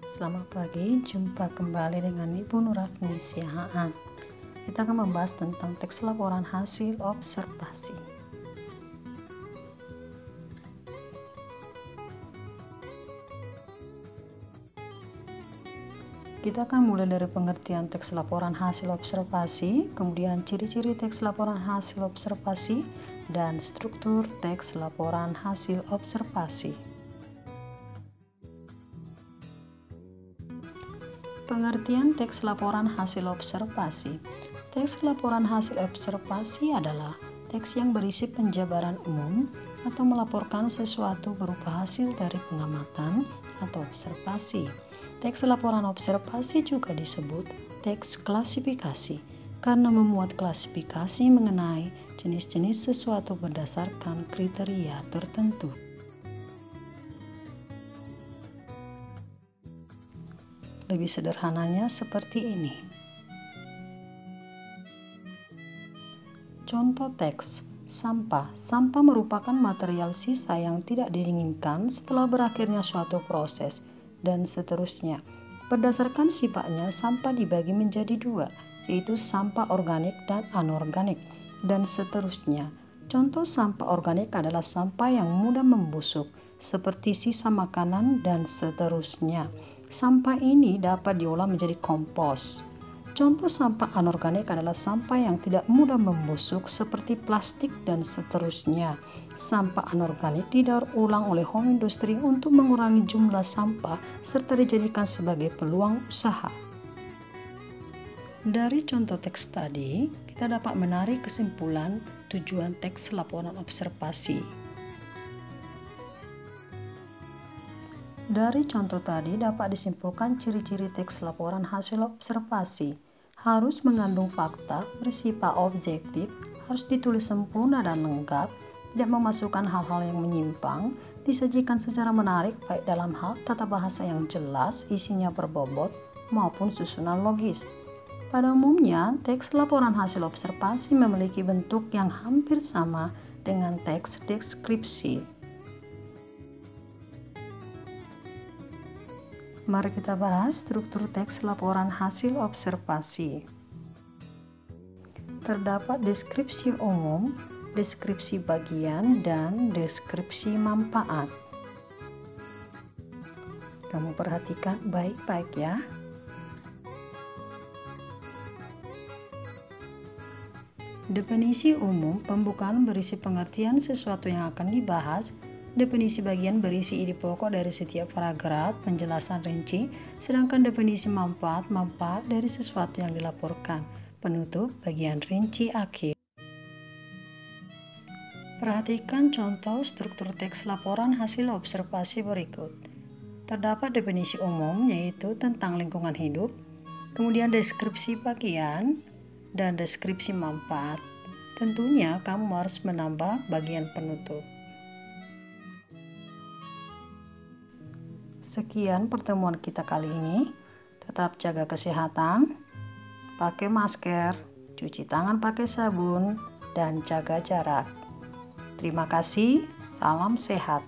Selamat pagi, jumpa kembali dengan Ibu Nurafni Siahaan. Kita akan membahas tentang teks laporan hasil observasi. Kita akan mulai dari pengertian teks laporan hasil observasi, kemudian ciri-ciri teks laporan hasil observasi, dan struktur teks laporan hasil observasi. Pengertian teks laporan hasil observasi. Teks laporan hasil observasi adalah teks yang berisi penjabaran umum atau melaporkan sesuatu berupa hasil dari pengamatan atau observasi. Teks laporan observasi juga disebut teks klasifikasi karena memuat klasifikasi mengenai jenis-jenis sesuatu berdasarkan kriteria tertentu. Lebih sederhananya seperti ini. Contoh teks, sampah. Sampah merupakan material sisa yang tidak diinginkan setelah berakhirnya suatu proses, dan seterusnya. Berdasarkan sifatnya, sampah dibagi menjadi dua, yaitu sampah organik dan anorganik, dan seterusnya. Contoh sampah organik adalah sampah yang mudah membusuk, seperti sisa makanan dan seterusnya. Sampah ini dapat diolah menjadi kompos. Contoh sampah anorganik adalah sampah yang tidak mudah membusuk seperti plastik dan seterusnya. Sampah anorganik didaur ulang oleh home industry untuk mengurangi jumlah sampah serta dijadikan sebagai peluang usaha. Dari contoh teks tadi, kita dapat menarik kesimpulan tujuan teks laporan observasi. Dari contoh tadi dapat disimpulkan ciri-ciri teks laporan hasil observasi. Harus mengandung fakta, bersifat objektif, harus ditulis sempurna dan lengkap, tidak memasukkan hal-hal yang menyimpang, disajikan secara menarik baik dalam hal tata bahasa yang jelas, isinya berbobot, maupun susunan logis. Pada umumnya, teks laporan hasil observasi memiliki bentuk yang hampir sama dengan teks deskripsi. Mari kita bahas struktur teks laporan hasil observasi. Terdapat deskripsi umum, deskripsi bagian, dan deskripsi manfaat. Kamu perhatikan baik-baik ya. Definisi umum, pembukaan berisi pengertian sesuatu yang akan dibahas. Definisi bagian berisi ide pokok dari setiap paragraf, penjelasan rinci, sedangkan definisi manfaat dari sesuatu yang dilaporkan. Penutup bagian rinci akhir. Perhatikan contoh struktur teks laporan hasil observasi berikut. Terdapat definisi umum yaitu tentang lingkungan hidup, kemudian deskripsi bagian, dan deskripsi manfaat. Tentunya kamu harus menambah bagian penutup. Sekian pertemuan kita kali ini. Tetap jaga kesehatan, pakai masker, cuci tangan pakai sabun, dan jaga jarak. Terima kasih, salam sehat.